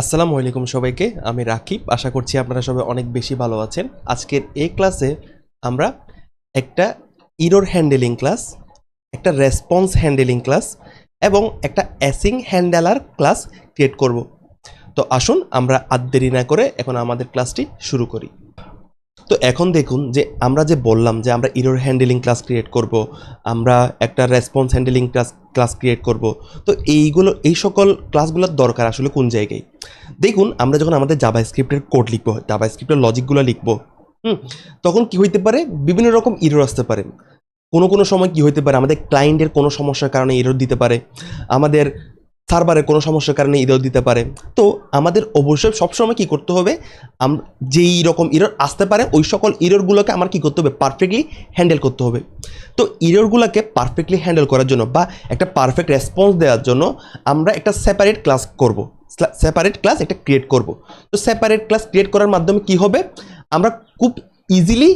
আসসালামু আলাইকুম সবাইকে। আমি রাকিব। আশা করছি আপনারা সবাই অনেক বেশি ভালো আছেন। আজকের এই ক্লাসে আমরা একটা ইরর হ্যান্ডেলিং ক্লাস, একটা রেসপন্স হ্যান্ডেলিং ক্লাস এবং একটা অ্যাসিং হ্যান্ডেলার ক্লাস ক্রিয়েট করব। তো আসুন আমরা আর দেরি না করে এখন আমাদের ক্লাসটি শুরু করি। তো এখন দেখুন যে আমরা যে বললাম যে আমরা ইরর হ্যান্ডেলিং ক্লাস ক্রিয়েট করব, আমরা একটা রেসপন্স হ্যান্ডেলিং ক্লাস ক্রিয়েট করব। তো এই সকল ক্লাসগুলোর দরকার আসলে কোন জায়গায়? দেখুন আমরা যখন আমাদের জাভাস্ক্রিপ্টের কোড লিখব, জাভাস্ক্রিপ্টের লজিকগুলো লিখব, তখন কি হইতে পারে, বিভিন্ন রকম ইরর আসতে পারে। কোনো সময় কি হইতে পারে, আমাদের ক্লায়েন্টের কোনো সমস্যার কারণে ইরর দিতে পারে, আমাদের সার্ভারের কোনো সমস্যার কারণে ইরর দিতে পারে। তো আমাদের অবশ্যই সবসময় কী করতে হবে, যেই রকম ইরর আসতে পারে ওই সকল ইররগুলোকে আমার কী করতে হবে, পারফেক্টলি হ্যান্ডেল করতে হবে। তো ইররগুলোকে পারফেক্টলি হ্যান্ডেল করার জন্য বা একটা পারফেক্ট রেসপন্স দেওয়ার জন্য আমরা একটা সেপারেট ক্লাস করব, সেপারেট ক্লাস একটা ক্রিয়েট করব। তো সেপারেট ক্লাস ক্রিয়েট করার মাধ্যমে কি হবে, আমরা খুব ইজিলি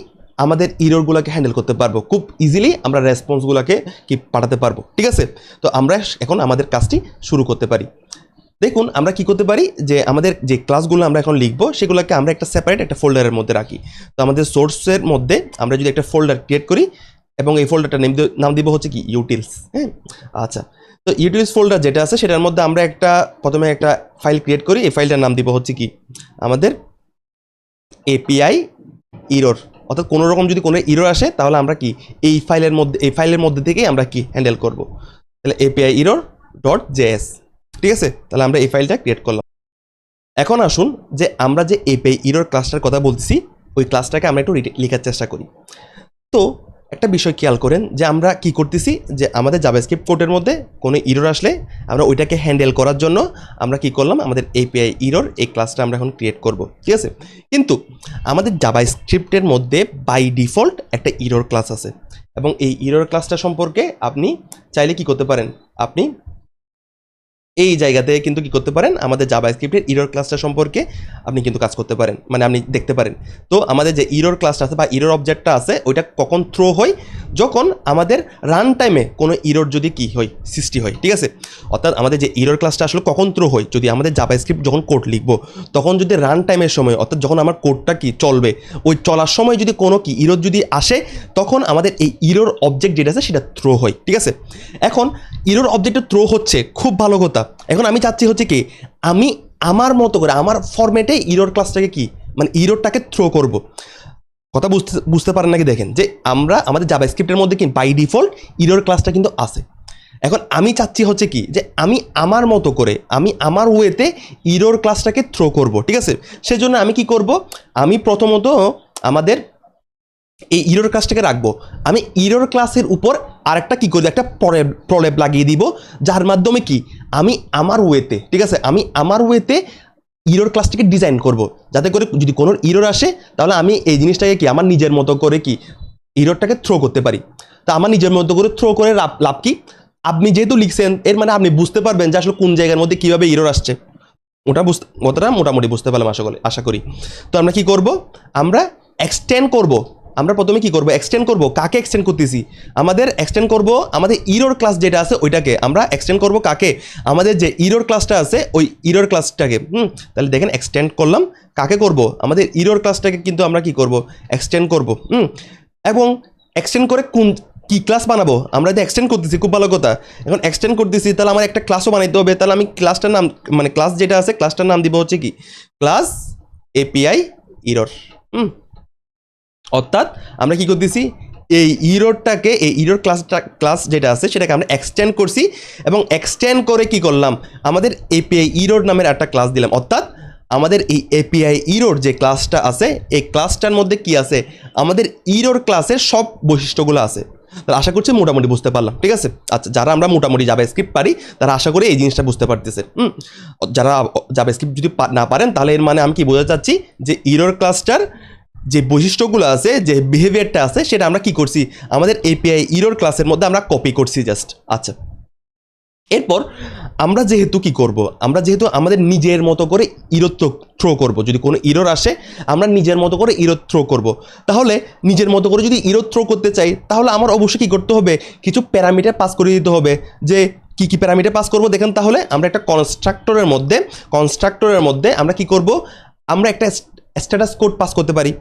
আমাদের ইররগুলোকে হ্যান্ডেল করতে পারবো, খুব ইজিলি আমরা রেসপন্সগুলোকে কি পাঠাতে পারবো। ঠিক আছে, তো আমরা এখন আমাদের কাজটি শুরু করতে পারি। দেখুন আমরা কি করতে পারি, যে আমাদের যে ক্লাসগুলো আমরা এখন লিখবো সেগুলোকে আমরা একটা সেপারেট একটা ফোল্ডারের মধ্যে রাখি। তো আমাদের সোর্সের মধ্যে আমরা যদি একটা ফোল্ডার ক্রিয়েট করি এবং এই ফোল্ডারটার নাম দিব হচ্ছে কি ইউটিলস। হ্যাঁ, আচ্ছা, তো ইউটিলস ফোল্ডার যেটা আছে সেটার মধ্যে আমরা প্রথমে একটা ফাইল ক্রিয়েট করি। এই ফাইলটার নাম দিব হচ্ছে কি আমাদের এপিআই ইরর। অর্থাৎ কোনো রকম যদি কোনো ইরর আসে তাহলে আমরা কি এই ফাইলের মধ্যে থেকেই আমরা কি হ্যান্ডেল করব। তাহলে এপিআই ইরর ডট জেএস। ঠিক আছে, তাহলে আমরা এই ফাইলটা ক্রিয়েট করলাম। এখন আসুন যে আমরা যে এপিআই ইরর ক্লাসটার কথা বলছি ওই ক্লাসটাকে আমরা একটু লেখার চেষ্টা করি। তো একটা বিষয় খেয়াল করেন যে আমরা কি করতেছি, যে আমাদের জাভাস্ক্রিপ্ট কোডের মধ্যে কোনো ইরর আসলে আমরা ওইটাকে হ্যান্ডেল করার জন্য আমরা কি করলাম, আমাদের এপিআই ইরর এই ক্লাসটা আমরা এখন ক্রিয়েট করব। ঠিক আছে, কিন্তু আমাদের জাভাস্ক্রিপ্টের মধ্যে বাই ডিফল্ট একটা ইরর ক্লাস আছে এবং এই ইরর ক্লাসটা সম্পর্কে আপনি চাইলে কি করতে পারেন, আপনি এই জায়গাতে কিন্তু কি করতে পারেন, আমাদের জাভাস্ক্রিপ্টের ইরর ক্লাসটা সম্পর্কে আপনি কিন্তু কাজ করতে পারেন, মানে আপনি দেখতে পারেন। তো আমাদের যে ইরর ক্লাসটা আছে বা ইরর অবজেক্টটা আছে ওইটা কখন থ্রো হয়, যখন আমাদের রান টাইমে কোনো ইরর যদি কি হয়, সৃষ্টি হয়। ঠিক আছে, অর্থাৎ আমাদের যে ইরর ক্লাসটা আসলে কখন থ্রো হয়, যদি আমাদের জাভাস্ক্রিপ্ট যখন কোড লিখবো তখন যদি রান টাইমের সময়, অর্থাৎ যখন আমার কোডটা কি চলবে ওই চলার সময় যদি কোনো কি ইরর যদি আসে তখন আমাদের এই ইরর অবজেক্ট যেটা আছে সেটা থ্রো হয়। ঠিক আছে, এখন ইরর অবজেক্টটা থ্রো হচ্ছে, খুব ভালো কথা। এখন আমি চাচ্ছি হচ্ছে কি, আমি আমার মতো করে আমার ফরম্যাটে ইরর ক্লাসটাকে কি মানে ইররটাকে থ্রো করব। কথা বুঝতে পারেন নাকি? দেখেন যে আমরা আমাদের জাভাস্ক্রিপ্টের মধ্যে কি বাই ডিফল্ট ইরর ক্লাসটা কিন্তু আছে। এখন আমি চাচ্ছি হচ্ছে কি, যে আমি আমার মতো করে আমি আমার ওয়েতে ইরর ক্লাসটাকে থ্রো করব। ঠিক আছে, সেজন্য আমি কি করব, আমি প্রথমত আমাদের এই ইরর ক্লাসটাকে রাখবো, আমি ইরর ক্লাসের উপর আরেকটা কি করবো, একটা প্রলেপ লাগিয়ে দিব, যার মাধ্যমে কি আমি আমার ওয়েতে, ঠিক আছে, আমি আমার ওয়েতে ইরর ক্লাসটাকে ডিজাইন করব, যাতে করে যদি কোনো ইরর আসে তাহলে আমি এই জিনিসটাকে কি আমার নিজের মতো করে কি ইররটাকে থ্রো করতে পারি। তা আমার নিজের মতো করে থ্রো করে লাভ কি, আপনি যেহেতু লিখছেন এর মানে আপনি বুঝতে পারবেন যে আসলে কোন জায়গার মধ্যে কীভাবে ইরর আসছে। ওটা মোটামুটি বুঝতে পারলাম আশা করি। তো আমরা কি করব, আমরা এক্সটেন্ড করব। আমরা প্রথমে কি করব, এক্সটেন্ড করব। কাকে এক্সটেন্ড করতেছি, আমাদের এক্সটেন্ড করব আমাদের ইরর ক্লাস যেটা আছে ওইটাকে আমরা এক্সটেন্ড করব। কাকে, আমাদের যে ইরর ক্লাসটা আছে ওই ইরর ক্লাসটাকে। তাহলে দেখেন এক্সটেন্ড করলাম, কাকে করব, আমাদের ইরর ক্লাসটাকে কিন্তু আমরা কি করব, এক্সটেন্ড করব। এবং এক্সটেন্ড করে কি ক্লাস বানাবো, আমরা যদি এক্সটেন্ড করতেছি, খুব ভালো কথা, এখন এক্সটেন্ড করতেছি তাহলে আমার একটা ক্লাসও বানাইতে হবে। তাহলে আমি ক্লাসটার নাম মানে ক্লাস যেটা আছে ক্লাসটার নাম দিব হচ্ছে কি ক্লাস এপিআই ইরর। অর্থাৎ আমরা কি করতেছি, এই ইররটাকে এই ইরর ক্লাস যেটা আছে সেটাকে আমরা এক্সটেন্ড করছি এবং এক্সটেন্ড করে কি করলাম, আমাদের এপিআই ইরর নামের একটা ক্লাস দিলাম। অর্থাৎ আমাদের এই এপিআই ইরর যে ক্লাসটা আছে এই ক্লাসটার মধ্যে কি আছে, আমাদের ইরর ক্লাসের সব বৈশিষ্ট্যগুলো আছে। তাহলে আশা করছি মোটামুটি বুঝতে পারলাম। ঠিক আছে, আচ্ছা, যারা আমরা মোটামুটি জাভাস্ক্রিপ্ট পারি তারা আশা করি এই জিনিসটা বুঝতে পারতেছেন। যারা জাভাস্ক্রিপ্ট যদি না পারেন তাহলে এর মানে আমি কি বোঝাতে চাচ্ছি, যে ইরর ক্লাসটার যে বৈশিষ্ট্যগুলো আছে, যে বিহেভিয়ারটা আছে সেটা আমরা কি করছি, আমাদের এপিআই ইরর ক্লাসের মধ্যে আমরা কপি করছি জাস্ট। আচ্ছা, এরপর আমরা যেহেতু কি করব, আমরা যেহেতু আমাদের নিজের মতো করে ইরর থ্রো করব, যদি কোনো ইরর আসে আমরা নিজের মতো করে ইরর থ্রো করব। তাহলে নিজের মতো করে যদি ইরর থ্রো করতে চাই তাহলে আমার অবশ্যই কী করতে হবে, কিছু প্যারামিটার পাস করে দিতে হবে। যে কি প্যারামিটার পাস করব দেখেন। তাহলে আমরা একটা কনস্ট্রাক্টরের মধ্যে আমরা কি করব, আমরা একটা স্ট্যাটাস কোড পাস করতে পারি।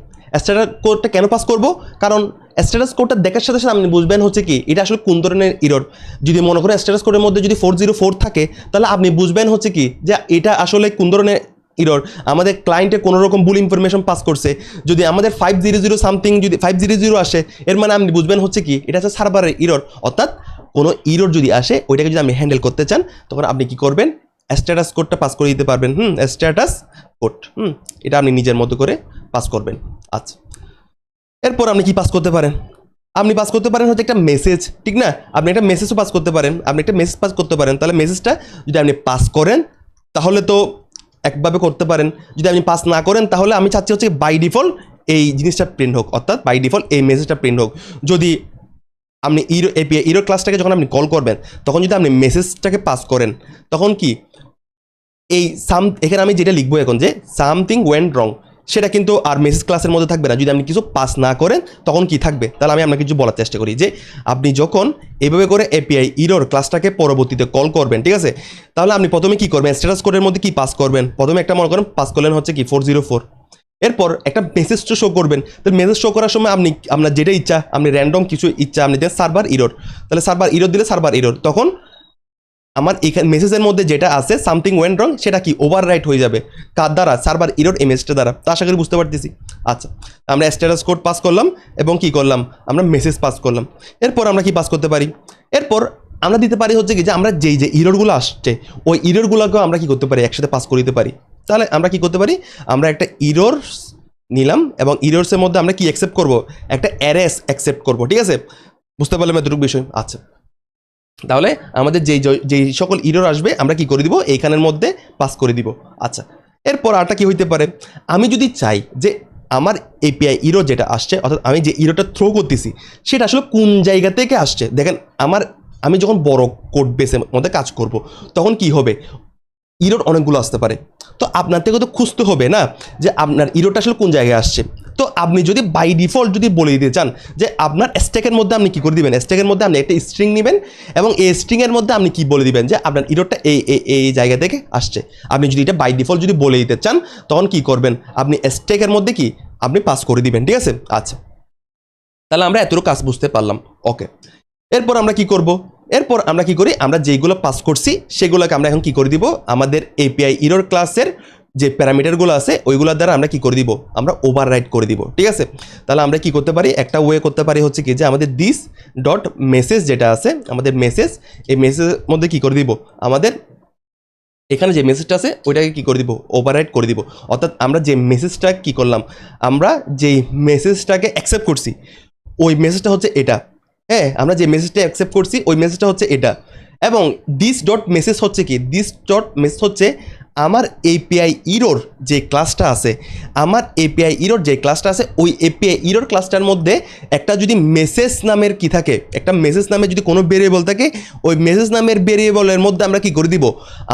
স্ট্যাটাস কোডটা কেন পাস করব, কারণ স্ট্যাটাস কোডটা দেখার সাথে সাথে আপনি বুঝবেন হচ্ছে কি এটা আসলে কোন ধরনের ইরর। যদি মনে করেন স্ট্যাটাস কোডের মধ্যে যদি 404 থাকে, তাহলে আপনি বুঝবেন হচ্ছে কি যে এটা আসলে কোন ধরনের ইরর। আমাদের ক্লায়েন্টে কোনো রকম ভুল ইনফরমেশন পাস করছে। যদি আমাদের 500 সামথিং যদি 500 আসে, এর মানে আপনি বুঝবেন হচ্ছে কি এটা হচ্ছে সার্ভারের ইরর। অর্থাৎ কোনো ইরর যদি আসে, ওইটাকে যদি আপনি হ্যান্ডেল করতে চান, তখন আপনি কি করবেন, স্ট্যাটাস কোডটা পাস করে দিতে পারবেন। স্ট্যাটাস কোড এটা আপনি নিজের মতো করে পাস করবেন। আচ্ছা, এরপর আপনি কি পাস করতে পারেন, আপনি পাস করতে পারেন হচ্ছে একটা মেসেজ, ঠিক না? আপনি একটা মেসেজও পাস করতে পারেন, তাহলে মেসেজটা যদি আপনি পাস করেন তাহলে তো একভাবে করতে পারেন। যদি আপনি পাস না করেন, তাহলে আমি চাচ্ছি হচ্ছে বাই ডিফল্ট এই জিনিসটা প্রিন্ট হোক, অর্থাৎ বাই ডিফল্ট এই মেসেজটা প্রিন্ট হোক। যদি আপনি ইরো ক্লাসটাকে যখন আপনি কল করবেন, তখন যদি আপনি মেসেজটাকে পাস করেন, তখন কি এখানে আমি যেটা লিখবো এখন যে সামথিং ওয়েন্ট রং, সেটা কিন্তু আর মেসেজ ক্লাসের মধ্যে থাকবে না। যদি আপনি কিছু পাস না করেন, তখন কি থাকবে, তাহলে আমি আপনাকে কিছু বলার চেষ্টা করি যে আপনি যখন এভাবে করে এপিআই ইরোর ক্লাসটাকে পরবর্তীতে কল করবেন, ঠিক আছে, তাহলে আপনি প্রথমে কি করবেন, স্ট্যাটাস কোডের মধ্যে কি পাস করবেন, প্রথমে একটা মনে করেন পাস করলেন হচ্ছে কি 404। এরপর একটা মেসেজ শো করবেন। তো মেসেজ শো করার সময় আপনি আপনার যেটা ইচ্ছা, আপনি র্যান্ডম কিছু ইচ্ছা আপনি দেন সার্ভার ইরোর, তাহলে সার্ভার ইরোর দিলে সার্ভার ইরোর, তখন আমার এখানে মেসেজের মধ্যে যেটা আছে সামথিং ওয়েন্ট রং, সেটা কি ওভাররাইট হয়ে যাবে কার দ্বারা, সার্ভার ইরোর ইমেজটা দ্বারা। তো আশা করি বুঝতে পারতেছি। আচ্ছা, আমরা স্ট্যাটাস কোড পাস করলাম এবং কি করলাম, আমরা মেসেজ পাস করলাম। এরপর আমরা কি পাস করতে পারি, এরপর আমরা দিতে পারি হচ্ছে কি যে আমরা যেই যে ইরোরগুলো আসছে, ওই ইরোরগুলোকেও আমরা কি করতে পারি, একসাথে পাস করে দিতে পারি। তাহলে আমরা কি করতে পারি, আমরা একটা ইরোর নিলাম এবং ইরোর্সের মধ্যে আমরা কি অ্যাকসেপ্ট করব, একটা অ্যারেস অ্যাকসেপ্ট করব, ঠিক আছে? বুঝতে পারলাম এতটুকু বিষয়। আচ্ছা, তাহলে আমাদের যেই সকল ইরর আসবে আমরা কি করে দিব, এইখানের মধ্যে পাস করে দিব। আচ্ছা, এরপর আরটা কি হইতে পারে, আমি যদি চাই যে আমার এপিআই ইরো যেটা আসছে, অর্থাৎ আমি যে ইরোটা থ্রো করতেছি সেটা আসলে কোন জায়গা থেকে আসছে। দেখেন আমি যখন বড় কোড বেসের মধ্যে কাজ করব, তখন কি হবে, ইরোর অনেকগুলো আসতে পারে। তো আপনার থেকে তো খুঁজতে হবে না যে আপনার ইরোটা আসলে কোন জায়গায় আসছে। তো আপনি যদি বাই ডিফল্ট যদি বলে দিতে চান যে আপনার স্ট্যাকের মধ্যে আপনি কি করে দিবেন, স্ট্যাকের মধ্যে আপনি একটা স্ট্রিং নেবেন এবং এই স্ট্রিংয়ের মধ্যে আপনি কি বলে দিবেন যে আপনার ইরোটা এই জায়গা থেকে আসছে। আপনি যদি এটা বাই ডিফল্ট যদি বলে দিতে চান, তখন কি করবেন, আপনি স্ট্যাকের মধ্যে কি আপনি পাস করে দিবেন, ঠিক আছে? আচ্ছা, তাহলে আমরা এতটুকু কাজ বুঝতে পারলাম। ওকে, এরপর আমরা কি করব, এরপর আমরা কি করি, আমরা যেইগুলো পাস করছি সেগুলোকে আমরা এখন কি করে দিব, আমাদের এপিআই ইরর ক্লাসের যে প্যারামিটারগুলো আছে ওইগুলোর দ্বারা আমরা কি করে দিব, আমরা ওভাররাইট করে দিব, ঠিক আছে? তাহলে আমরা কি করতে পারি, একটা ওয়ে করতে পারি হচ্ছে কি যে আমাদের দিস ডট মেসেজ যেটা আছে, আমাদের মেসেজ, এই মেসেজের মধ্যে কি করে দিব, আমাদের এখানে যে মেসেজটা আছে ওইটাকে কি করে দিব, ওভাররাইট করে দিব। অর্থাৎ আমরা যে মেসেজটা কি করলাম, আমরা যেই মেসেজটাকে অ্যাকসেপ্ট করছি ওই মেসেজটা হচ্ছে এটা। হ্যাঁ, আমরা যে মেসেজটা অ্যাকসেপ্ট করছি ওই মেসেজটা হচ্ছে এটা। এবং দিস ডট মেসেজ হচ্ছে কি, দিস ডট মেসেজ হচ্ছে আমার এপিআই ইরোর যে ক্লাসটা আছে, ওই এপিআই ইরোর ক্লাসটার মধ্যে একটা যদি মেসেজ নামের কি থাকে, একটা মেসেজ নামে যদি কোনো ভেরিয়েবল থাকে, ওই মেসেজ নামের ভেরিয়েবলের মধ্যে আমরা কি করে দিব,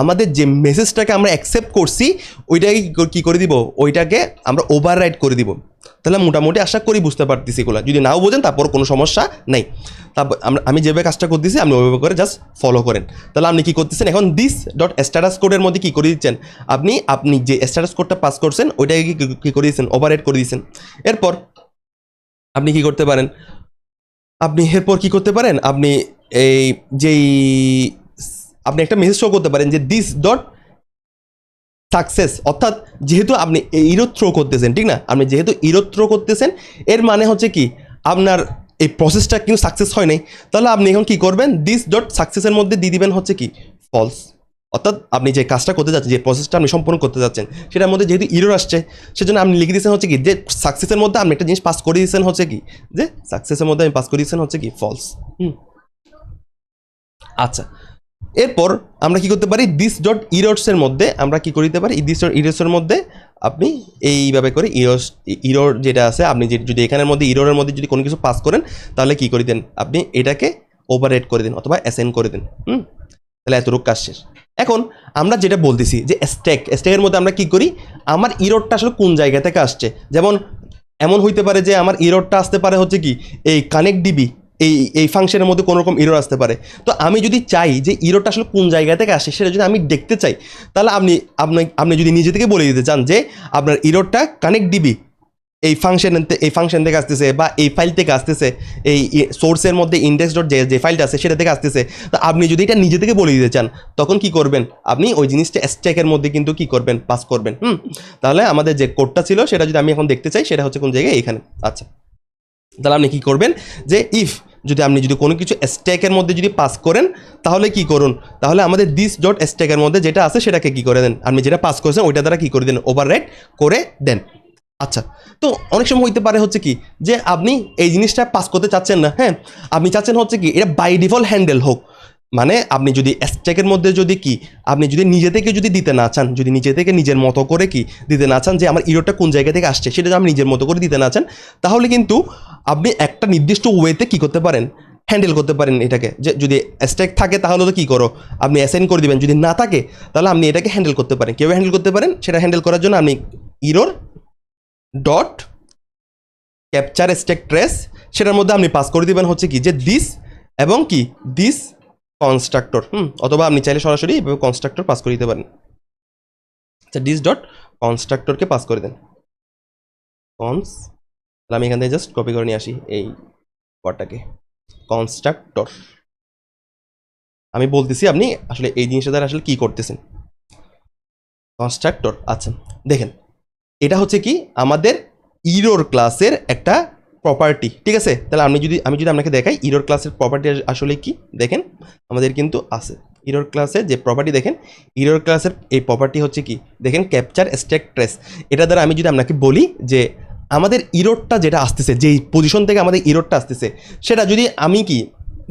আমাদের যে মেসেজটাকে আমরা অ্যাকসেপ্ট করছি ওইটাকে কি করে দিব, ওইটাকে আমরা ওভাররাইট করে দিব। তাহলে মোটামুটি আশা করি বুঝতে পারতেছি এগুলো। যদি নাও বোঝেন তারপর কোনো সমস্যা নেই। তারপর আমি যেভাবে কাজটা করতেছি আপনি ওইভাবে করে জাস্ট ফলো করেন। তাহলে আপনি কী করতেছেন, এখন দিস ডট স্ট্যাটাস কোডের মধ্যে কী করে দিচ্ছেন, আপনি যে স্ট্যাটাস কোডটা পাস করছেন ওইটাকে কী করে দিচ্ছেন, ওভাররাইট করে দিচ্ছেন। এরপর আপনি কি করতে পারেন, আপনি আপনি একটা মেসেজ শো করতে পারেন যে দিস ডট সাকসেস। অর্থাৎ যেহেতু আপনি ইরো থ্রো করতেছেন, ঠিক না, আপনি যেহেতু ইরো থ্রো করতেছেন, এর মানে হচ্ছে কি আপনার এই প্রসেসটা কিন্তু সাকসেস হয় নাই। তাহলে আপনি এখন কি করবেন, দিস ডট সাকসেসের মধ্যে দিয়ে দিবেন হচ্ছে কি ফলস। অর্থাৎ আপনি যে কাজটা করতে যাচ্ছেন, যে প্রসেসটা আপনি সম্পূর্ণ করতে যাচ্ছেন, সেটার মধ্যে যেহেতু ইরোর আসছে, সেজন্য আপনি লিখে দিয়েছেন হচ্ছে কি যে সাকসেসের মধ্যে আপনি একটা জিনিস পাস করে দিয়েছেন হচ্ছে কি, যে সাকসেসের মধ্যে আমি পাস করে দিয়েছেন হচ্ছে কি ফলস। আচ্ছা, এরপর আমরা কি করতে পারি, দিস ডট ইরোর্সের মধ্যে আমরা কি করতে পারি, দিস ডট ইরোর্সের মধ্যে আপনি এইভাবে করে ইরোর যেটা আছে, আপনি যদি এখানের মধ্যে ইরোরের মধ্যে যদি কোনো কিছু পাস করেন, তাহলে কি করে দেন, আপনি এটাকে ওভাররাইট করে দিন অথবা অ্যাসাইন করে দিন। তাহলে এতটুকু কাজ শেষ। এখন আমরা যেটা বলতেছি যে স্ট্যাকের মধ্যে আমরা কি করি, আমার ইরোরটা আসলে কোন জায়গা থেকে আসছে। যেমন এমন হইতে পারে যে আমার ইরোরটা আসতে পারে হচ্ছে কি এই কানেক্ট ডিবি এই ফাংশনের মধ্যে কোনো রকম ইরর আসতে পারে। তো আমি যদি চাই যে ইররটা আসলে কোন জায়গা থেকে আসে সেটা যদি আমি দেখতে চাই, তাহলে আপনি যদি নিজে থেকে বলে দিতে চান যে আপনার ইররটা কানেক্ট ডিবি এই ফাংশন থেকে আসতেছে বা এই ফাইল থেকে আসতেছে, এই সোর্সের মধ্যে ইন্ডেক্স ডট যে ফাইলটা আছে সেটা থেকে আসতেছে, তো আপনি যদি এটা নিজে থেকে বলে দিতে চান তখন কি করবেন, আপনি ওই জিনিসটা স্ট্যাকের মধ্যে কিন্তু কি করবেন, পাস করবেন। তাহলে আমাদের যে কোডটা ছিল সেটা যদি আমি এখন দেখতে চাই সেটা হচ্ছে কোন জায়গায়, এখানে। আচ্ছা, তাহলে আপনি কি করবেন যে আপনি যদি কোনো কিছু স্ট্যাকের মধ্যে যদি পাস করেন তাহলে কি করুন, তাহলে আমাদের দিস ডট স্ট্যাকের মধ্যে যেটা আছে সেটাকে কি করে দেন, আপনি যেটা পাস করেছেন ওইটা দ্বারা কি করে দেন, ওভাররাইট করে দেন। আচ্ছা, তো অনেক সময় হইতে পারে হচ্ছে কি যে আপনি এই জিনিসটা পাস করতে চাচ্ছেন না, হ্যাঁ, আপনি চাচ্ছেন হচ্ছে কি এটা বাই ডিফল্ট হ্যান্ডেল হোক। মানে আপনি যদি স্ট্যাকের মধ্যে যদি আপনি যদি নিজে থেকে যদি দিতে না চান, যদি নিজে থেকে নিজের মতো করে দিতে না চান যে আমার ইরোটা কোন জায়গা থেকে আসছে সেটা যদি আপনি নিজের মতো করে দিতে না চান, তাহলে কিন্তু আপনি একটা নির্দিষ্ট ওয়েতে কি করতে পারেন, হ্যান্ডেল করতে পারেন এটাকে। যে যদি স্ট্যাক থাকে তাহলে তো কী করো, আপনি অ্যাসাইন করে দিবেন, যদি না থাকে তাহলে আপনি এটাকে হ্যান্ডেল করতে পারেন। কীভাবে হ্যান্ডেল করতে পারেন সেটা হ্যান্ডেল করার জন্য আপনি error dot capture stack trace, সেটার মধ্যে আপনি পাস করে দিবেন হচ্ছে কি যে দিস এবং দিস কনস্ট্রাক্টর, অথবা আপনি চাইলে সরাসরি এভাবে কনস্ট্রাক্টর পাস করে দিতে পারেন। আচ্ছা, দিস ডট কনস্ট্রাক্টরকে পাস করে দেন তাহলে আমি এখান থেকে জাস্ট কপি করে নিয়ে আসি এই ওয়ার্ডটাকে, কনস্ট্রাক্টর। আমি বলতেছি আপনি আসলে এই জিনিসটা দ্বারা আসলে কি করতেছেন, কনস্ট্রাক্টর। আচ্ছা, দেখেন এটা হচ্ছে কি আমাদের ইরোর ক্লাসের একটা প্রপার্টি, ঠিক আছে। তাহলে আমি যদি আপনাকে দেখাই ইরোর ক্লাসের প্রপার্টি আসলে কি, দেখেন আমাদের কিন্তু আছে ইরোর ক্লাসের যে প্রপার্টি, দেখেন ইরোর ক্লাসের এই প্রপার্টি হচ্ছে কি, দেখেন ক্যাপচার স্ট্যাক ট্রেস। এটা দ্বারা আমি যদি আপনাকে বলি যে আমাদের ইরোরটা যেটা আসতেছে, যেই পজিশন থেকে আমাদের ইরোরটা আসতেছে সেটা যদি আমি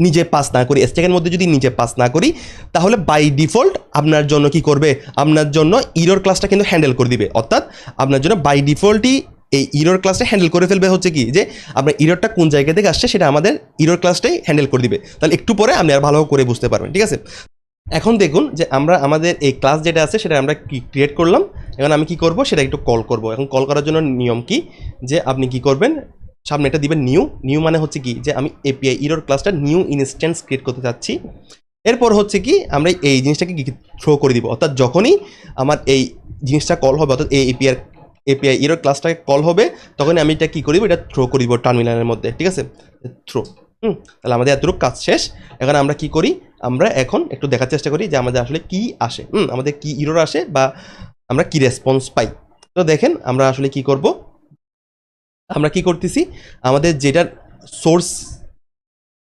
নিজে পাস না করি, স্ট্যাকের মধ্যে যদি নিজে পাস না করি, তাহলে বাই ডিফল্ট আপনার জন্য কি করবে, আপনার জন্য ইরোর ক্লাসটা কিন্তু হ্যান্ডেল করে দিবে। অর্থাৎ আপনার জন্য বাই ডিফল্টই এই ইরোর ক্লাসটা হ্যান্ডেল করে ফেলবে হচ্ছে কি যে আপনার ইরোরটা কোন জায়গা থেকে আসছে সেটা আমাদের ইরোর ক্লাসটাই হ্যান্ডেল করে দিবে। তাহলে একটু পরে আপনি আর ভালো করে বুঝতে পারবেন, ঠিক আছে। এখন দেখুন যে আমরা আমাদের এই ক্লাস যেটা আছে সেটা আমরা ক্রিয়েট করলাম। এখন আমি কি করব সেটা একটু কল করব। এখন কল করার জন্য নিয়ম কি যে আপনি কি করবেন, সামনে এটা দিবেন নিউ মানে হচ্ছে কি যে আমি এপিআই ইরোর ক্লাসটা নিউ ইনস্ট্যান্স ক্রিয়েট করতে চাচ্ছি। এরপর হচ্ছে কি আমরা এই জিনিসটাকে থ্রো করে দিব, অর্থাৎ যখনই আমার এই জিনিসটা কল হবে, অর্থাৎ এই এপিআই ইরোর ক্লাসটাকে কল হবে, তখনই আমি এটা কী করিব, এটা থ্রো করে দিব টার্মিনালের মধ্যে, ঠিক আছে, থ্রো। তাহলে আমাদের এতটুকু কাজ শেষ। এখন আমরা কি করি, আমরা এখন একটু দেখার চেষ্টা করি যে আমাদের আসলে কি আসে, আমাদের কি ইরোর আসে বা আমরা কি রেসপন্স পাই। তো দেখেন আমরা আসলে কি করব, আমরা কি করতেছি, আমাদের যেটার সোর্স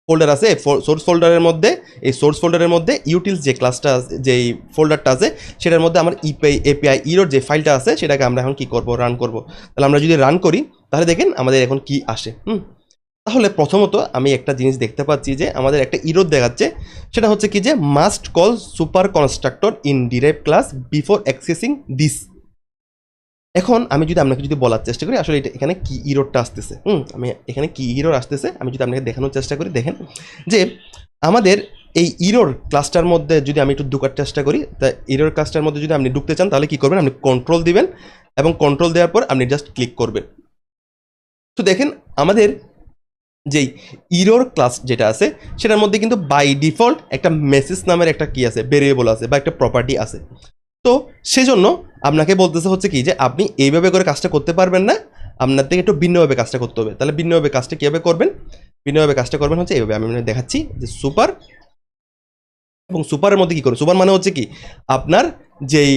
ফোল্ডার আছে, সোর্স ফোল্ডারের মধ্যে, এই সোর্স ফোল্ডারের মধ্যে ইউটিলস যে ক্লাসটা আছে, যেই ফোল্ডারটা আছে সেটার মধ্যে আমার এপিআই ইরোর যে ফাইলটা আছে সেটাকে আমরা এখন কি করব, রান করব। তাহলে আমরা যদি রান করি তাহলে দেখেন আমাদের এখন কি আসে। তাহলে প্রথমত আমি একটা জিনিস দেখতে পাচ্ছি যে আমাদের একটা ইরোর দেখাচ্ছে, সেটা হচ্ছে কি যে must call super constructor in derive class before accessing this. এখন আমি যদি আপনাকে বলার চেষ্টা করি আসলে এখানে কি ইরোরটা আসতেছে, আমি এখানে কি ইরোর আসতেছে আমি যদি আপনাকে দেখানোর চেষ্টা করি, দেখেন যে আমাদের এই ইরোর ক্লাসটার মধ্যে যদি আমি একটু ঢোকার চেষ্টা করি, তা ইরোর ক্লাসটার মধ্যে যদি আপনি ঢুকতে চান তাহলে কি করবেন, আপনি কন্ট্রোল দিবেন এবং কন্ট্রোল দেওয়ার পর আপনি জাস্ট ক্লিক করবেন। তো দেখেন আমাদের যেই ইরোর ক্লাস যেটা আছে সেটার মধ্যে কিন্তু বাই ডিফল্ট একটা মেসেজ নামের একটা কি আছে, ভেরিয়েবল আছে বা একটা প্রপার্টি আছে। তো সেজন্য আপনাকে বলতেছে হচ্ছে কি যে আপনি এইভাবে করে কাজটা করতে পারবেন না, আপনার থেকে একটু ভিন্নভাবে কাজটা করতে হবে। তাহলে ভিন্নভাবে কাজটা কীভাবে করবেন, ভিন্নভাবে কাজটা করবেন হচ্ছে এইভাবে, আমি দেখাচ্ছি যে সুপার, এবং সুপারের মধ্যে কী করুন, সুপার মানে হচ্ছে কি আপনার যেই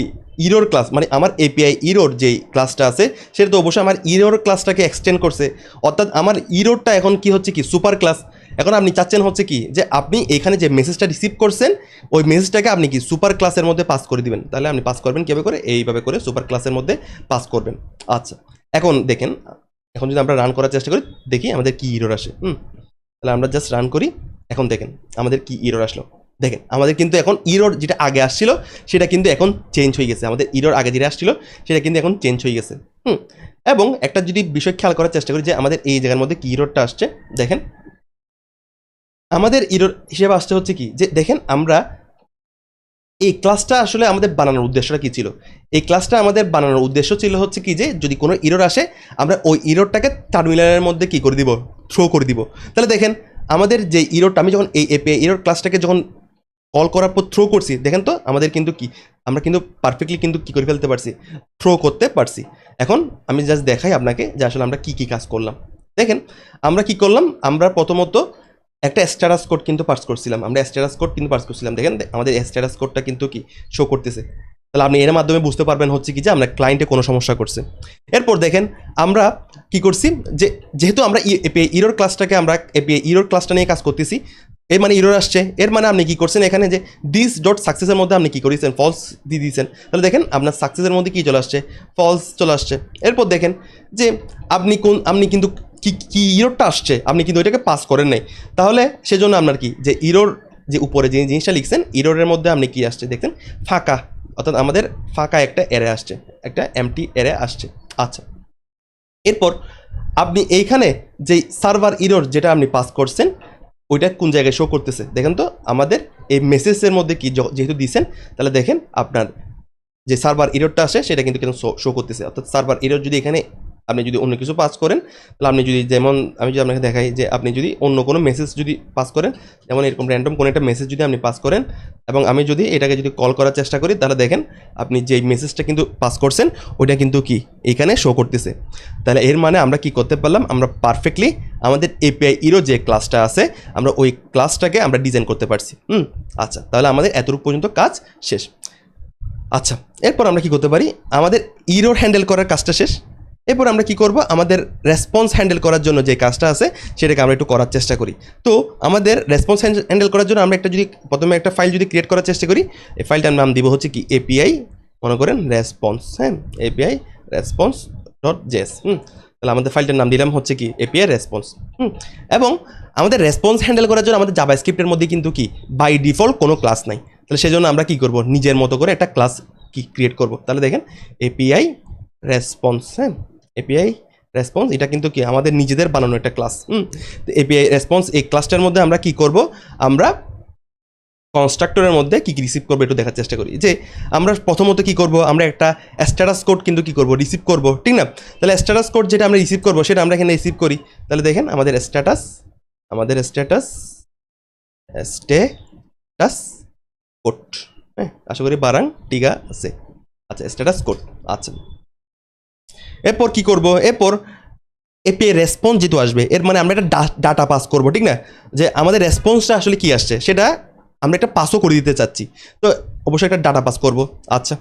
ইরোর ক্লাস, মানে আমার এপিআই ইরোর যেই ক্লাসটা আছে সেটা তো অবশ্যই আমার ইরোর ক্লাসটাকে এক্সটেন্ড করছে, অর্থাৎ আমার ইরোরটা এখন কি হচ্ছে কি সুপার ক্লাস। এখন আপনি চাচ্ছেন হচ্ছে কি যে আপনি এখানে যে মেসেজটা রিসিভ করছেন ওই মেসেজটাকে আপনি কি সুপার ক্লাসের মধ্যে পাস করে দিবেন। তাহলে আপনি পাস করবেন কীভাবে করে, এইভাবে করে সুপার ক্লাসের মধ্যে পাস করবেন। আচ্ছা, এখন দেখেন, এখন যদি আমরা রান করার চেষ্টা করি দেখি আমাদের কি ইরোর আসে। তাহলে আমরা জাস্ট রান করি, এখন দেখেন আমাদের কি ইরোর আসলো। দেখেন আমাদের কিন্তু এখন ইরোর যেটা আগে আসছিল সেটা কিন্তু এখন চেঞ্জ হয়ে গেছে, আমাদের ইরোর আগে যেটা আসছিল সেটা কিন্তু এখন চেঞ্জ হয়ে গেছে। এবং একটা যদি বিষয় খেয়াল করার চেষ্টা করি যে আমাদের এই জায়গার মধ্যে কি ইরোরটা আসছে, দেখেন আমাদের ইরোর হিসেবে আসছে হচ্ছে কি যে দেখেন আমরা এই ক্লাসটা আসলে আমাদের বানানোর উদ্দেশ্যটা কী ছিল, এই ক্লাসটা আমাদের বানানোর উদ্দেশ্য ছিল হচ্ছে কি যে যদি কোনো ইরোর আসে আমরা ওই ইরোরটাকে টার্মিনালের মধ্যে কী করে দিব, থ্রো করে দিব। তাহলে দেখেন আমাদের যে ইরোরটা আমি যখন এই এপিআই ইরোর ক্লাসটাকে যখন কল করার পর থ্রো করছি, দেখেন তো আমাদের কিন্তু কি আমরা কিন্তু পারফেক্টলি কিন্তু কী করে ফেলতে পারছি, থ্রো করতে পারছি। এখন আমি জাস্ট দেখাই আপনাকে যে আসলে আমরা কী কী কাজ করলাম। দেখেন আমরা কি করলাম, আমরা প্রথমত একটা স্ট্যাটাস কোড কিন্তু পাস করছিলাম, আমরা স্ট্যাটাস কোড কিন্তু পাস করছিলাম। দেখেন আমাদের স্ট্যাটাস কোডটা কিন্তু কি শো করতেছে। তাহলে আপনি এর মাধ্যমে বুঝতে পারবেন হচ্ছে কি যে আমরা ক্লায়েন্টে কোনো সমস্যা করছে। এরপর দেখেন আমরা কি করছি, যে যেহেতু আমরা এপিআই ইরোর ক্লাসটাকে আমরা এপিআই ইরোর ক্লাসটা নিয়ে কাজ করতেছি, এর মানে ইরোর আসছে, এর মানে আপনি কি করছেন এখানে যে দিস ডট সাকসেসের মধ্যে আপনি কি করেছেন, ফলস দিয়ে দিয়েছেন। তাহলে দেখেন আপনার সাকসেসের মধ্যে কি চলে আসছে, ফলস চলে আসছে। এরপর দেখেন যে আপনি কিন্তু কি ইরোরটা আসছে, আপনি কিন্তু ওইটাকে পাস করেন নাই। তাহলে সেজন্য আপনার কি যে ইরোর যে উপরে যে জিনিসটা লিখছেন ইরোরের মধ্যে আপনি কি আসছে দেখছেন, ফাঁকা, অর্থাৎ আমাদের ফাঁকা একটা এরে আসছে, একটা এমটি এরে আসছে। আচ্ছা, এরপর আপনি এইখানে যে সার্ভার ইরোর যেটা আপনি পাস করছেন ওইটা কোন জায়গায় শো করতেছে দেখেন তো, আমাদের এই মেসেজের মধ্যে কি যেহেতু দিয়েছেন, তাহলে দেখেন আপনার যে সার্ভার ইরোরটা আসে সেটা কিন্তু শো করতেছে। অর্থাৎ সার্ভার ইরোর যদি এখানে আপনি যদি অন্য কিছু পাস করেন, তাহলে আপনি যদি যেমন আমি যদি আপনাকে দেখাই যে আপনি যদি অন্য কোনো মেসেজ যদি পাস করেন, যেমন এরকম র্যান্ডম কোনো একটা মেসেজ যদি আপনি পাস করেন এবং আমি যদি এটাকে যদি কল করার চেষ্টা করি, তাহলে দেখেন আপনি যেই মেসেজটা কিন্তু পাস করছেন ওইটা কিন্তু কি এখানে শো করতেছে। তাহলে এর মানে আমরা কি করতে পারলাম, আমরা পারফেক্টলি আমাদের এপিআই ইরো যে ক্লাসটা আছে আমরা ওই ক্লাসটাকে আমরা ডিজাইন করতে পারছি। আচ্ছা, তাহলে আমাদের এতটুকু পর্যন্ত কাজ শেষ। আচ্ছা, এরপর আমরা কি করতে পারি, আমাদের ইরোর হ্যান্ডেল করার কাজটা শেষ। এরপর আমরা কি করব, আমাদের রেসপন্স হ্যান্ডেল করার জন্য যে কাজটা আছে সেটাকে আমরা একটু করার চেষ্টা করি। তো আমাদের রেসপন্স হ্যান্ডেল করার জন্য আমরা একটা যদি প্রথমে একটা ফাইল যদি ক্রিয়েট করার চেষ্টা করি, এই ফাইলটার নাম দিব হচ্ছে কি এপিআই, মনে করেন রেসপন্স, হ্যাঁ এপিআই রেসপন্স ডট জেএস। তাহলে আমাদের ফাইলটার নাম দিলাম হচ্ছে কি এপিআই রেসপন্স। এবং আমাদের রেসপন্স হ্যান্ডেল করার জন্য আমাদের জাভাস্ক্রিপ্টের মধ্যে কিন্তু কি বাই ডিফল্ট কোনো ক্লাস নাই। তাহলে সেজন্য আমরা কি করব, নিজের মতো করে একটা ক্লাস কি ক্রিয়েট করব। তাহলে দেখেন এপিআই রেসপন্স, হ্যাঁ এপিআই রেসপন্স এটা কিন্তু কি আমাদের নিজেদের বানানো একটা ক্লাস। এপিআই রেসপন্স এই ক্লাসটার মধ্যে আমরা কি করব, আমরা কনস্ট্রাক্টরের মধ্যে কি রিসিভ করবো একটু দেখার চেষ্টা করি। যে আমরা প্রথমত কি করব, আমরা একটা স্ট্যাটাস কোড কিন্তু কি করব রিসিভ করব, ঠিক না। তাহলে স্ট্যাটাস কোড যেটা আমরা রিসিভ করব সেটা আমরা এখানে রিসিভ করি। তাহলে দেখেন আমাদের স্ট্যাটাস কোড, হ্যাঁ আশা করি বারাং টিকা আছে। আচ্ছা, স্ট্যাটাস কোড। আচ্ছা, এরপর কি করব, এরপর এপিআই রেসপন্স যেহেতু আসবে এর মানে আমরা একটা ডাটা পাস করব, ঠিক না। যে আমাদের রেসপন্সটা আসলে কি আসছে সেটা আমরা একটা পাসও করে দিতে চাচ্ছি, তো অবশ্যই একটা ডাটা পাস করব। আচ্ছা,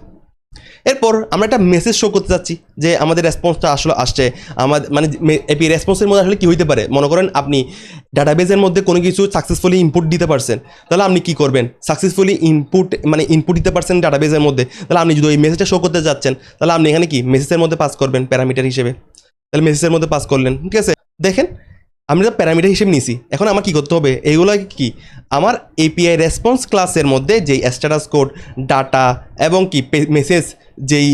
এরপর আমরা একটা মেসেজ শো করতে চাচ্ছি যে আমাদের রেসপন্সটা আসলে আসছে। আমাদের মানে এপিআই রেসপন্সের মধ্যে আসলে কী হইতে পারে, মনে করেন আপনি ডাটাবেজের মধ্যে কোনো কিছু সাকসেসফুলি ইনপুট দিতে পারছেন, তাহলে আপনি কী করবেন, সাকসেসফুলি ইনপুট দিতে পারছেন ডাটাবেজের মধ্যে, তাহলে আপনি যদি ওই মেসেজটা শো করতে যাচ্ছেন তাহলে আপনি এখানে কি মেসেজের মধ্যে পাস করবেন প্যারামিটার হিসেবে। তাহলে মেসেজের মধ্যে পাস করলেন, ঠিক আছে। দেখেন আমি তো প্যারামিটার হিসেবে নিছি, এখন আমার কি করতে হবে, এইগুলো কি আমার এপিআই রেসপন্স ক্লাসের মধ্যে যেই স্ট্যাটাস কোড, ডাটা এবং কি মেসেজ যেই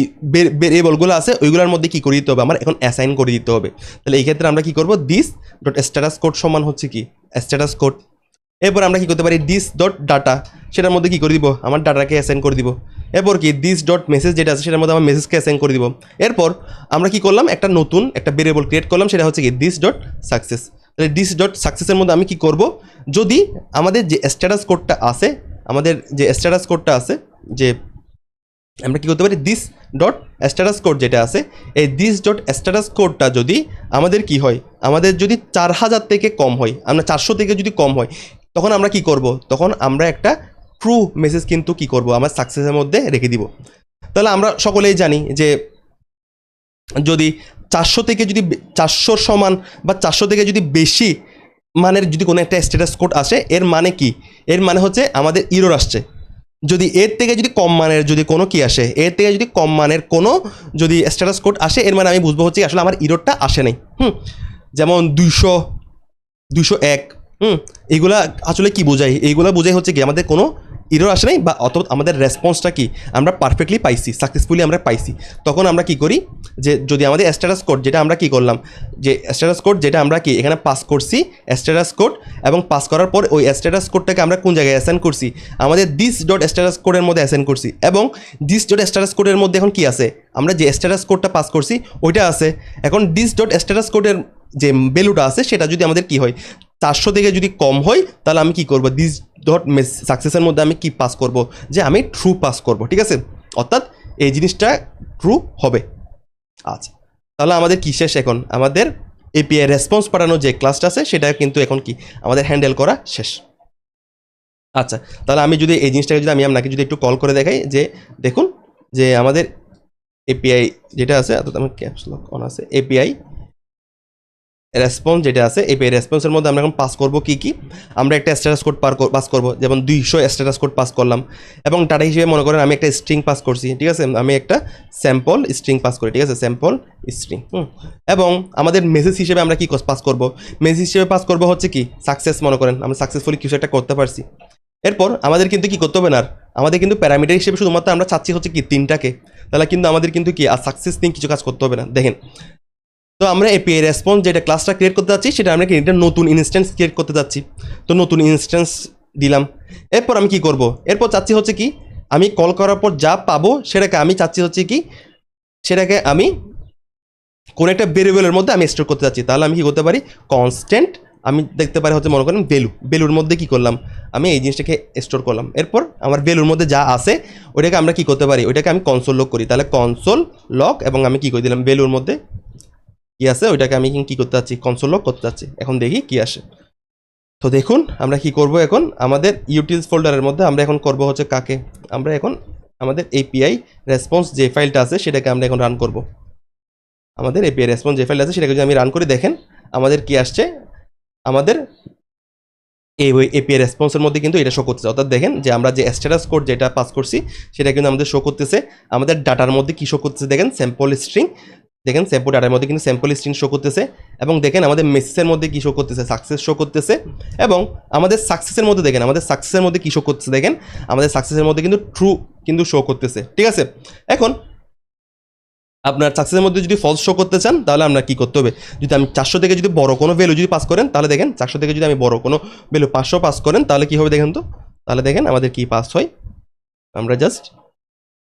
ভেরিয়েবলগুলো আছে ওইগুলোর মধ্যে কী করে দিতে হবে, আমার এখন অ্যাসাইন করে দিতে হবে। তাহলে এই ক্ষেত্রে আমরা কি করব, দিস ডট স্ট্যাটাস কোড সমান হচ্ছে কি স্ট্যাটাস কোড। এরপর আমরা কি করতে পারি, দিস ডট ডাটা, সেটার মধ্যে কি করে দিব, আমার ডাটাকে অ্যাসাইন করে দিব। এরপর কি দিস ডট মেসেজ যেটা আছে সেটার মধ্যে আমার মেসেজকে অ্যাসাইন করে দিব। এরপর আমরা কি করলাম, একটা নতুন একটা ভেরিয়েবল ক্রিয়েট করলাম, সেটা হচ্ছে কি দিস ডট সাকসেস। তাহলে দিস ডট সাকসেসের মধ্যে আমি কি করব, যদি আমাদের যে স্ট্যাটাস কোডটা আছে যে আমরা কি করতে পারি, দিস ডট স্ট্যাটাস কোড যেটা আছে এই দিস ডট স্ট্যাটাস কোডটা যদি আমাদের কি হয়, আমাদের যদি 4000 থেকে কম হয়, আমরা 400 থেকে যদি কম হয়, তখন আমরা কি করব, তখন আমরা একটা ট্রু মেসেজ কিন্তু কি করব আমার সাকসেসের মধ্যে রেখে দিব। তাহলে আমরা সকলেই জানি যে যদি 400 থেকে যদি 400 সমান বা 400 থেকে যদি বেশি মানের যদি কোনো একটা স্ট্যাটাস কোড আসে, এর মানে কি, এর মানে হচ্ছে আমাদের ইরর আসছে। যদি এর থেকে যদি কম মানের যদি কোনো কি আসে, এর থেকে যদি কম মানের কোনো যদি স্ট্যাটাস কোড আসে, এর মানে আমি বুঝবো হচ্ছে আসলে আমার ইররটা আসে নাই। যেমন 200, 201, এইগুলা আসলে কি বোঝায়, এইগুলো বোঝাই হচ্ছে কি আমাদের কোনো ইরর আসে নাই, বা অত আমাদের রেসপন্সটা কি আমরা পারফেক্টলি পাইছি, সাকসেসফুলি আমরা পাইছি। তখন আমরা কি করি, যে যদি আমাদের স্ট্যাটাস কোড যেটা আমরা কি করলাম, যে স্ট্যাটাস কোড যেটা আমরা কি এখানে পাস করছি স্ট্যাটাস কোড, এবং পাস করার পর ওই স্ট্যাটাস কোডটাকে আমরা কোন জায়গায় অ্যাসাইন করছি, আমাদের দিস ডট স্ট্যাটাস কোডের মধ্যে অ্যাসাইন করছি। এবং দিস ডট স্ট্যাটাস কোডের মধ্যে এখন কি আছে, আমরা যে স্ট্যাটাস কোডটা পাস করছি ওইটা আছে। এখন দিস ডট স্ট্যাটাস কোডের যে ভ্যালুটা আছে সেটা যদি আমাদের কি হয়, 400 থেকে যদি কম হয় তাহলে আমি কি করব, দিস ডট সাকসেসের মধ্যে আমি কি পাস করব, যে আমি ট্রু পাস করব, ঠিক আছে, অর্থাৎ এই জিনিসটা ট্রু হবে। আচ্ছা, তাহলে আমাদের কি শেষ, এখন আমাদের এপিআই রেসপন্স পাঠানো যে ক্লাসটা আছে সেটা কিন্তু এখন কি আমাদের হ্যান্ডেল করা শেষ। আচ্ছা, তাহলে আমি যদি এই জিনিসটাকে যদি আমি আপনাকে যদি একটু কল করে দেখাই, যে দেখুন যে আমাদের এপিআই যেটা আছে, অর্থাৎ আমার ক্যাপস লক অন আছে, এপিআই রেসপন্স যেটা আছে, এপিআই রেসপন্সের মধ্যে আমরা এখন পাস করব কি কি, আমরা একটা স্ট্যাটাস কোড পাস করব, যেমন 200 স্ট্যাটাস কোড পাস করলাম, এবং ডাটা হিসেবে মনে করেন আমি একটা স্ট্রিং পাস করছি, ঠিক আছে, আমি একটা স্যাম্পল স্ট্রিং পাস করি, ঠিক আছে, স্যাম্পল স্ট্রিং। এবং আমাদের মেসেজ হিসেবে আমরা কি পাস করব, মেসেজ হিসেবে পাস করব হচ্ছে কি সাকসেস, মনে করেন আমরা সাকসেসফুলি কিছু একটা করতে পারছি। এরপর আমাদের কিন্তু কি করতে হবে না, আমাদের কিন্তু প্যারামিটার হিসেবে শুধুমাত্র আমরা চাচ্ছি হচ্ছে কি 3টাকে, তাহলে কিন্তু আমাদের কিন্তু কি আর সাকসেস নিয়ে কিছু কাজ করতে হবে না। দেখেন, তো আমরা এপিআই রেসপন্স যেটা ক্লাসটা ক্রিয়েট করতে যাচ্ছি সেটা আমরা একটা নতুন ইনস্ট্যান্স ক্রিয়েট করতে যাচ্ছি, তো নতুন ইনস্ট্যান্স দিলাম। এরপর আমি কি করব, এরপর চাচ্ছি হচ্ছে কি আমি কল করার পর যা পাবো সেটাকে আমি চাচ্ছি হচ্ছে কি সেটাকে আমি কোন একটা ভেরিয়েবলের মধ্যে আমি স্টোর করতে যাচ্ছি, তাহলে আমি কি করতে পারি, কনস্ট্যান্ট আমি দেখতে পারি হচ্ছে মনে করেন ভ্যালুর মধ্যে কি করলাম, আমি এই জিনিসটাকে স্টোর করলাম। এরপর আমার ভ্যালুর মধ্যে যা আছে ওইটাকে আমরা কি করতে পারি, ওইটাকে আমি কনসোল লক করি, তাহলে কনসোল লক, এবং আমি কি করে দিলাম ভ্যালুর মধ্যে কি আছে ওইটাকে আমি কি করতে যাচ্ছি, কনসোল লক করতে যাচ্ছি। এখন দেখি কি আসে। তো দেখুন আমরা কি করব, এখন আমাদের ইউটিলস ফোল্ডারের মধ্যে আমরা এখন করব হচ্ছে কাকে, আমরা এখন আমাদের এপিআই রেসপন্স যে ফাইলটা আছে সেটাকে আমরা এখন রান করব। আমাদের এপিআই রেসপন্স যে ফাইল আছে সেটাকে যদি আমি রান করি, দেখেন আমাদের কি আসছে, আমাদের এই এপিআই রেসপন্সের মধ্যে কিন্তু এটা শো করতেছে, অর্থাৎ দেখেন যে আমরা যে স্ট্যাটাস কোড যেটা পাস করছি সেটা কিন্তু আমাদের শো করতেছে। আমাদের ডাটার মধ্যে কি শো করতেছে, দেখেন স্যাম্পল স্ট্রিং, দেখেন স্যাম্পল ডাটার মধ্যে কিন্তু স্যাম্পল স্ট্রিং শো করতেছে, এবং দেখেন আমাদের মেসেজের মধ্যে কি শো করতেছে, সাকসেস শো করতেছে, এবং আমাদের সাকসেসের মধ্যে দেখেন আমাদের সাকসেসের মধ্যে কি শো করতেছে, দেখেন আমাদের সাকসেসের মধ্যে কিন্তু ট্রু কিন্তু শো করতেছে, ঠিক আছে। এখন আপনার সাকসেসের মধ্যে যদি ফলস শো করতে চান তাহলে আমরা কি করতে হবে, যদি আমি 400 থেকে যদি বড় কোনো ভ্যালু যদি পাস করেন, তাহলে দেখেন 400 থেকে যদি আমি বড় কোনো ভ্যালু 500 পাস করেন তাহলে কি হবে দেখেন তো, তাহলে দেখেন আমাদের কি পাস হয়, আমরা জাস্ট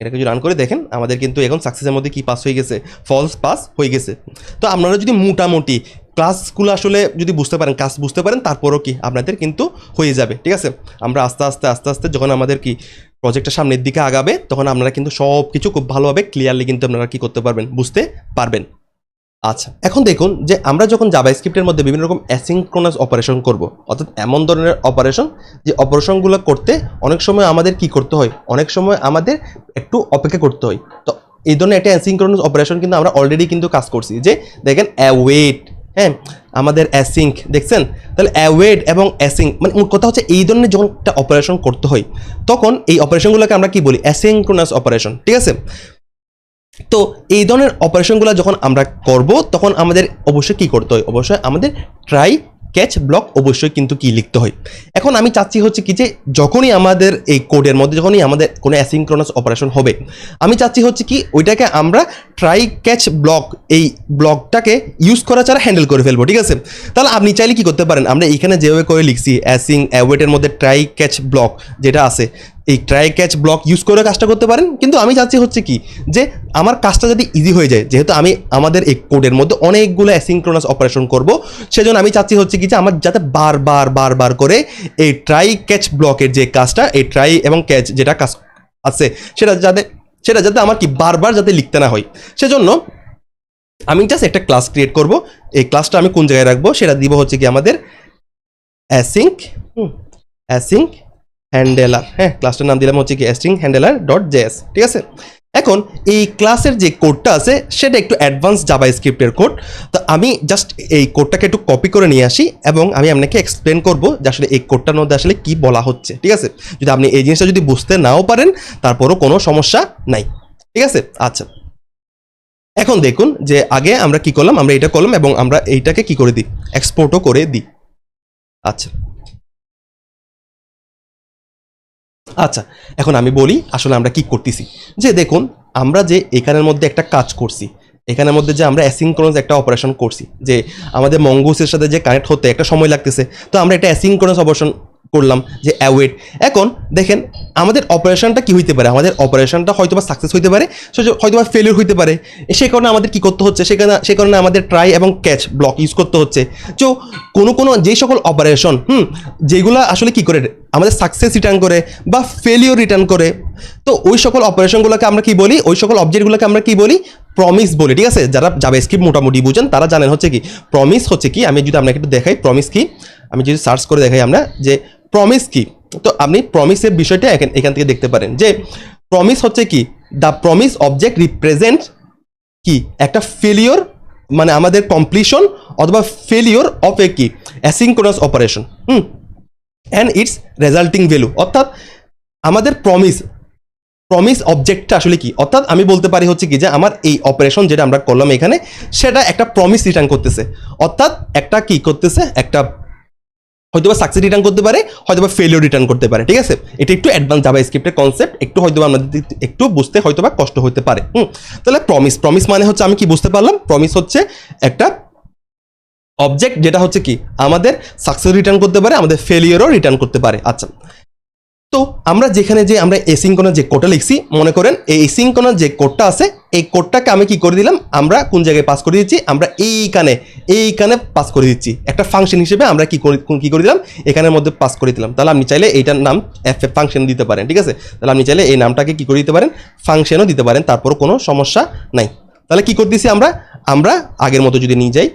এটাকে যদি রান করে দেখেন আমাদের কিন্তু এখন সাকসেসের মধ্যে কি পাস হয়ে গেছে, ফলস পাস হয়ে গেছে। তো আপনারা যদি মোটামুটি ক্লাসগুলো আসলে যদি বুঝতে পারেন, কাজ বুঝতে পারেন, তারপরও কি আপনাদের কিন্তু হয়ে যাবে, ঠিক আছে। আমরা আস্তে আস্তে যখন আমাদের কি প্রজেক্টটা সামনের দিকে আগাবে তখন আপনারা কিন্তু সব কিছু খুব ভালোভাবে ক্লিয়ারলি কিন্তু আপনারা কি করতে পারবেন, বুঝতে পারবেন। আচ্ছা, এখন দেখুন যে আমরা যখন জাভাস্ক্রিপ্টের মধ্যে বিভিন্ন রকম অ্যাসিঙ্ক্রোনাস অপারেশন করব, অর্থাৎ এমন ধরনের অপারেশন যে অপারেশনগুলো করতে অনেক সময় আমাদের কি করতে হয়, অনেক সময় আমাদের একটু অপেক্ষা করতে হয়। তো এই ধরনের একটা অ্যাসিঙ্ক্রোনাস অপারেশন কিন্তু আমরা অলরেডি কিন্তু কাজ করছি, যে দেখেন অ্যাওয়েট, হ্যাঁ আমাদের অ্যাসিঙ্ক দেখছেন, তাহলে অ্যাওয়েট এবং অ্যাসিঙ্ক মানে কথা হচ্ছে এই ধরনের যখন একটা অপারেশন করতে হয় তখন এই অপারেশনগুলোকে আমরা কি বলি, অ্যাসিঙ্ক্রোনাস অপারেশন, ঠিক আছে। তো এই ধরনের অপারেশনগুলো যখন আমরা করব তখন আমাদের অবশ্যই কি করতে হয়, অবশ্যই আমাদের ট্রাই ক্যাচ ব্লক অবশ্যই কিন্তু কি লিখতে হয়। এখন আমি চাচ্ছি হচ্ছে কি যে যখনই আমাদের এই কোডের মধ্যে যখনই আমাদের কোনো অ্যাসিঙ্ক্রোনাস অপারেশন হবে, আমি চাচ্ছি হচ্ছে কি ওইটাকে আমরা ট্রাই ক্যাচ ব্লক এই ব্লকটাকে ইউজ করা ছাড়া হ্যান্ডেল করে ফেলবো, ঠিক আছে। তাহলে আপনি চাইলে কি করতে পারেন, আমরা এইখানে যেভাবে করে লিখছি অ্যাওয়েটের মধ্যে ট্রাই ক্যাচ ব্লক যেটা আছে, এই ট্রাই ক্যাচ ব্লক ইউজ করে কাজটা করতে পারেন। কিন্তু আমি চাচ্ছি হচ্ছে কি যে আমার কাজটা যদি ইজি হয়ে যায়, যেহেতু আমি আমাদের এই কোডের মধ্যে অনেকগুলো অ্যাসিঙ্ক্রোনাস অপারেশন করব, সেজন্য আমি চাচ্ছি হচ্ছে কি যে আমার যাতে বারবার করে এই ট্রাই ক্যাচ ব্লকের যে কাজটা, এই ট্রাই এবং ক্যাচ যেটা কাজ আছে সেটা যাতে আমার কি বারবার যাতে লিখতে না হয়, সেজন্য আমি জাস্ট একটা ক্লাস ক্রিয়েট করব। এই ক্লাসটা আমি কোন জায়গায় রাখবো সেটা দিব হচ্ছে কি আমাদের অ্যাসিঙ্ক হ্যান্ডেলার, হ্যাঁ ক্লাসটার নাম দিলাম হচ্ছে কি অ্যাসিঙ্ক হ্যান্ডেলার ডট জেএস, ঠিক আছে। এখন এই ক্লাসের যে কোডটা আছে সেটা একটু অ্যাডভান্স জাভাস্ক্রিপ্টের কোড, তো আমি জাস্ট এই কোডটাকে একটু কপি করে নিয়ে আসি এবং আমি আপনাকে এক্সপ্লেন করব যে আসলে এই কোডটার মধ্যে আসলে কি বলা হচ্ছে, ঠিক আছে। যদি আপনি এই জিনিসটা যদি বুঝতে নাও পারেন তারপরও কোনো সমস্যা নাই, ঠিক আছে। আচ্ছা, এখন দেখুন যে আগে আমরা কি করলাম, আমরা এটা করলাম এবং আমরা এইটাকে কি করে দিই, এক্সপোর্টও করে দিই। আচ্ছা আচ্ছা, এখন আমি বলি আসলে আমরা কি করতেছি। যে দেখুন আমরা যে এখানের মধ্যে একটা কাজ করছি, এখানের মধ্যে যে আমরা অ্যাসিঙ্ক্রোনাস একটা অপারেশন করছি, যে আমাদের মঙ্গোসের সাথে যে কানেক্ট হতে একটা সময় লাগতেছে, তো আমরা একটা অ্যাসিঙ্ক্রোনাস অপারেশন করলাম যে অ্যাওয়েট। এখন দেখেন আমাদের অপারেশনটা কি হইতে পারে, আমাদের অপারেশনটা হয়তো বা সাকসেস হইতে পারে, হয়তো বা ফেলিওর হইতে পারে। সে কারণে আমাদের কি করতে হচ্ছে, সে কারণে আমাদের ট্রাই এবং ক্যাচ ব্লক ইউজ করতে হচ্ছে। তো কোনো যেই সকল অপারেশন যেগুলো আসলে কি করে আমাদের সাকসেস রিটার্ন করে বা ফেলিওর রিটার্ন করে, তো ওই সকল অপারেশনগুলোকে আমরা কি বলি, ওই সকল অবজেক্টগুলোকে আমরা কি বলি, প্রমিস বলি। ঠিক আছে, যারা জাভাস্ক্রিপ্ট মোটামুটি বুঝেন তারা জানেন হচ্ছে কি প্রমিস হচ্ছে কি। আমি যদি আপনাকে একটু দেখাই প্রমিস কি, আমি যদি সার্চ করে দেখাই আমরা যে প্রমিস কি, তো আপনি প্রমিসের বিষয়টা এখান থেকে দেখতে পারেন যে প্রমিস হচ্ছে কি, দ্য প্রমিস অবজেক্ট রিপ্রেজেন্ট কি একটা ফেলিওর, মানে আমাদের কমপ্লিশন অথবা ফেলিওর অফ এ কি asynchronous operation and it's resulting value. অর্থাৎ আমাদের প্রমিস অবজেক্টটা আসলে কি, অর্থাৎ আমি বলতে পারি হচ্ছে কি যে আমার এই অপারেশন যেটা আমরা করলাম এখানে, সেটা একটা প্রমিস রিটার্ন করতেছে। অর্থাৎ একটা কি করতেছে, একটা হয়তোবা সাকসেস রিটার্ন করতে পারে, হয়তোবা ফেলিওর রিটার্ন করতে পারে। ঠিক আছে, এটা একটু অ্যাডভান্স জাভাস্ক্রিপ্টের কনসেপ্ট, একটু হয়তোবা আমাদের একটু বুঝতে হয়তোবা কষ্ট হতে পারে। তাহলে প্রমিস মানে হচ্ছে আমি কি বুঝতে পারলাম, প্রমিস হচ্ছে একটা অবজেক্ট যেটা হচ্ছে কি আমাদের সাকসেস রিটার্ন করতে পারে, আমাদের ফেলিওরও রিটার্ন করতে পারে। আচ্ছা, তো আমরা যেখানে যে আমরা এসিনক্রোনাস যে কোডটা লিখছি, মনে করেন এই এসিনক্রোনাস যে কোডটা আছে, এই কোডটাকে আমি কি করে দিলাম, আমরা কোন জায়গায় পাস করে দিচ্ছি, আমরা এইখানে পাস করে দিচ্ছি একটা ফাংশন হিসেবে। আমরা কি করে দিলাম, এখানের মধ্যে পাস করে দিলাম। তাহলে আপনি চাইলে এইটার নাম এফ ফাংশন দিতে পারেন। ঠিক আছে, তাহলে আপনি চাইলে এই নামটাকে কি করে দিতে পারেন, ফাংশনও দিতে পারেন, তারপরও কোনো সমস্যা নাই। তাহলে কি করতেছি আমরা আগের মতো যদি নিয়ে যাই,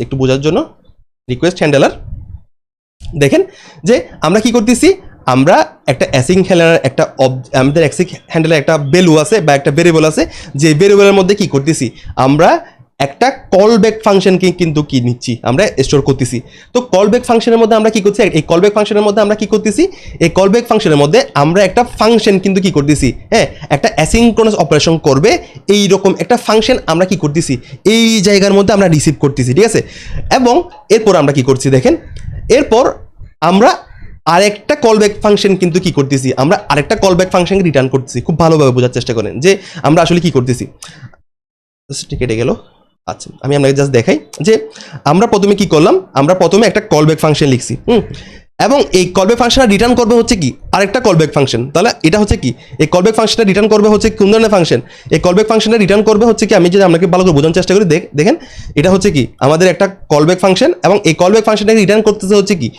একটু বোঝার জন্য, রিকোয়েস্ট হ্যান্ডেলার দেখেন যে আমরা কি করতেছি, আমরা একটা অ্যাসিং হ্যান্ডেলার একটা আমাদের অ্যাসিং হ্যান্ডেলার একটা ভ্যালু আছে বা একটা ভেরিয়েবল আছে, যে ভেরিয়েবলের মধ্যে কি করতেছি, আমরা একটা কল ব্যাক ফাংশনকে কিন্তু কি নিচ্ছি, আমরা স্টোর করতেছি। তো কল ব্যাক ফাংশনের মধ্যে আমরা কি করছি, এই কল ব্যাক ফাংশনের মধ্যে আমরা কি করতেছি, এই কল ব্যাক ফাংশনের মধ্যে আমরা একটা ফাংশন কিন্তু কি করতেছি, হ্যাঁ, একটা অ্যাসিনক্রোনাস অপারেশন করবে এই রকম একটা ফাংশন আমরা কি করতেছি, এই জায়গার মধ্যে আমরা রিসিভ করতেছি। ঠিক আছে, এবং এরপর আমরা কি করছি দেখেন, এরপর আমরা আরেকটা কলব্যাক ফাংশন কিন্তু কি করতেছি, আমরা আরেকটা কলব্যাক ফাংশনকে রিটার্ন করতেছি। খুব ভালোভাবে বোঝার চেষ্টা করেন যে আমরা আসলে কি করতেছি। কেটে গেল। আচ্ছা, আমি আপনাকে জাস্ট দেখাই যে আমরা প্রথমে কি করলাম, আমরা প্রথমে একটা কলব্যাক ফাংশন লিখছি, এবং এই কলব্যাক ফাংশনটা রিটার্ন করবে হচ্ছে কি আরেকটা কলব্যাক ফাংশন। তাহলে এটা হচ্ছে কি, এই কলব্যাক ফাংশনটা রিটার্ন করবে হচ্ছে কোন ধরনের ফাংশন, এই কলব্যাক ফাংশনটা রিটার্ন করবে হচ্ছে কি, আমি যদি আপনাকে ভালো করে বোঝানোর চেষ্টা করি, দেখেন এটা হচ্ছে কি আমাদের একটা কলব্যাক ফাংশন, এবং এই কলব্যাক ফাংশনটাকে রিটার্ন করতেছে হচ্ছে কি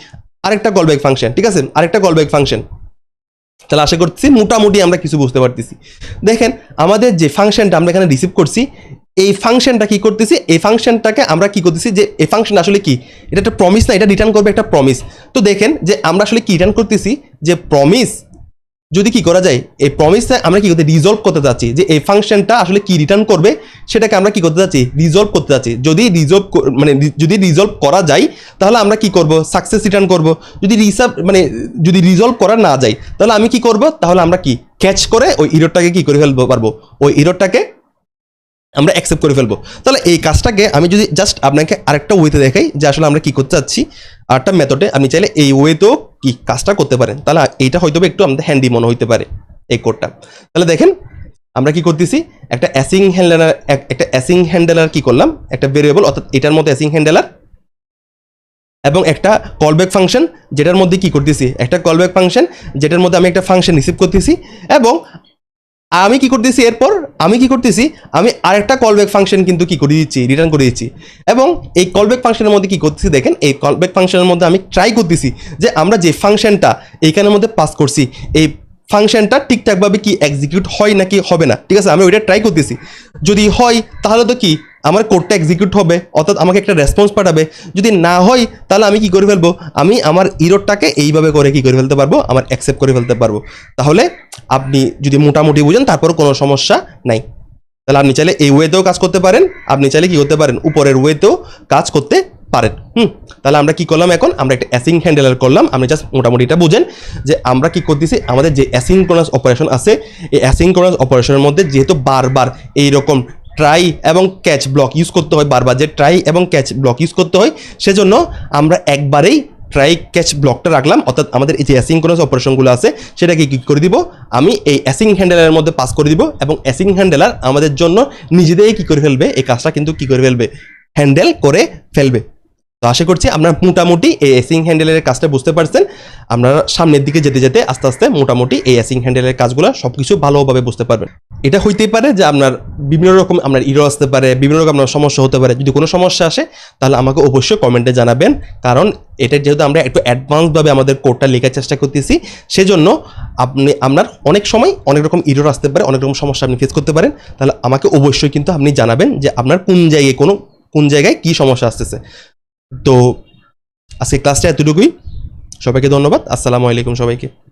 আরেকটা কলব্যাক ফাংশন। ঠিক আছে, আরেকটা কলব্যাক ফাংশন। তাহলে আশা করছি মোটামুটি আমরা কিছু বুঝতে পারতেছি। দেখেন আমাদের যে ফাংশনটা আমরা এখানে রিসিভ করছি, এই ফাংশনটা কি করতেছি, এই ফাংশনটাকে আমরা কি করতেছি, যে এই ফাংশন আসলে কি, এটা একটা প্রমিস না, এটা রিটার্ন করবে একটা প্রমিস। তো দেখেন যে আমরা আসলে কি রিটার্ন করতেছি, যে প্রমিস যদি কি করা যায়, এই প্রমিসটা আমরা কি করতে রিজলভ করতে যাচ্ছি, যে এই ফাংশনটা আসলে কি রিটার্ন করবে সেটাকে আমরা কি করতে যাচ্ছি, রিজলভ করতে যাচ্ছি। যদি রিজলভ করা যায় তাহলে আমরা কি করব, সাকসেস রিটার্ন করব। যদি রিজলভ করা না যায় তাহলে আমি কি করব, তাহলে আমরা কি ক্যাচ করে ওই এররটাকে কি করে ফেলবো পারবো, ওই এররটাকে আমরা অ্যাকসেপ্ট করে ফেলবো। তাহলে এই কাজটাকে আমি যদি জাস্ট আপনাকে আরেকটা ওয়েতে দেখাই যে আসলে আমরা কি করতে চাচ্ছি, আরেকটা মেথডে আপনি চাইলে এই ওয়েতেও কি কাজটা করতে পারেন। তাহলে এইটা হয়তো একটু আমাদের হ্যান্ডি মনে হইতে পারে এই কোডটা। তাহলে দেখেন আমরা কি করতেছি, একটা অ্যাসিং হ্যান্ডেলার কি করলাম, একটা ভেরিয়েবল, অর্থাৎ এটার মধ্যে অ্যাসিং হ্যান্ডেলার এবং একটা কলব্যাক ফাংশন, যেটার মধ্যে কি করতেছি, একটা কলব্যাক ফাংশন যেটার মধ্যে আমি একটা ফাংশন রিসিভ করতেছি, এবং আমি কি করতেছি, এরপর আমি কি করতেছি, আমি আরেকটা কলব্যাক ফাংশন কিন্তু কি করে দিচ্ছি, রিটার্ন করে দিচ্ছি। এবং এই কলব্যাক ফাংশনের মধ্যে কি করতেছি, দেখেন এই কলব্যাক ফাংশনের মধ্যে আমি ট্রাই করতেছি যে আমরা যে ফাংশনটা এইখানের মধ্যে পাস করছি, এই ফাংশনটা ঠিকঠাকভাবে কি এক্সিকিউট হয় নাকি হবে না। ঠিক আছে, আমি ওইটা ট্রাই করতেছি, যদি হয় তাহলে তো কি আমার কোডটা এক্সিকিউট হবে, অর্থাৎ আমাকে একটা রেসপন্স পাঠাবে। যদি না হয় তাহলে আমি কি করে ফেলবো, আমি আমার ইরোরটাকে এইভাবে করে কি করে ফেলতে পারবো, আমার অ্যাকসেপ্ট করে ফেলতে পারবো। তাহলে আপনি যদি মোটামুটি বুঝেন তারপরও কোনো সমস্যা নাই। তাহলে আপনি চাইলে এই ওয়েতেও কাজ করতে পারেন, আপনি চাইলে কি করতে পারেন, উপরের ওয়েতেও কাজ করতে পারেন। তাহলে আমরা কি করলাম, এখন আমরা একটা অ্যাসিং হ্যান্ডেলার করলাম। আপনি জাস্ট মোটামুটি এটা বুঝেন যে আমরা কি করতেছি, আমাদের যে অ্যাসিনক্রোনাস অপারেশন আছে, এই অ্যাসিনক্রোনাস অপারেশনের মধ্যে যেহেতু বারবার এইরকম ট্রাই এবং ক্যাচ ব্লক ইউজ করতে হয়, বারবার যে ট্রাই এবং ক্যাচ ব্লক ইউজ করতে হয়, সেজন্য আমরা একবারেই ট্রাই ক্যাচ ব্লকটা রাখলাম। অর্থাৎ আমাদের এই যে অ্যাসিনক্রোনাস অপারেশনগুলো আছে সেটাকে কি করে দিব, আমি এই অ্যাসিং হ্যান্ডেলারের মধ্যে পাস করে দিব, এবং অ্যাসিং হ্যান্ডেলার আমাদের জন্য নিজেদেরই কি করে ফেলবে, এই কাজটা কিন্তু কি করে ফেলবে, হ্যান্ডেল করে ফেলবে। তো আশা করছি আপনারা মোটামুটি এই এসিং হ্যান্ডেলের কাজটা বুঝতে পারছেন। আপনারা সামনের দিকে যেতে যেতে আস্তে আস্তে মোটামুটি এই এসিং হ্যান্ডেলের কাজগুলো সবকিছু ভালোভাবে বুঝতে পারবেন। এটা হইতেই পারে যে আপনার বিভিন্ন রকম আপনার ইরো আসতে পারে, বিভিন্ন রকম আপনার সমস্যা হতে পারে। যদি কোনো সমস্যা আসে তাহলে আমাকে অবশ্যই কমেন্টে জানাবেন, কারণ এটা যেহেতু আমরা একটু অ্যাডভান্সভাবে আমাদের কোডটা লেখার চেষ্টা করতেছি, সেজন্য আপনার অনেক সময় অনেক রকম ইরর আসতে পারে, অনেক রকম সমস্যা আপনি ফেস করতে পারেন। তাহলে আমাকে অবশ্যই কিন্তু আপনি জানাবেন যে আপনার কোন জায়গায় কী সমস্যা আসতেছে। তো আজকে ক্লাসটা এতটুকুই। সবাইকে ধন্যবাদ। আসসালামু আলাইকুম সবাইকে।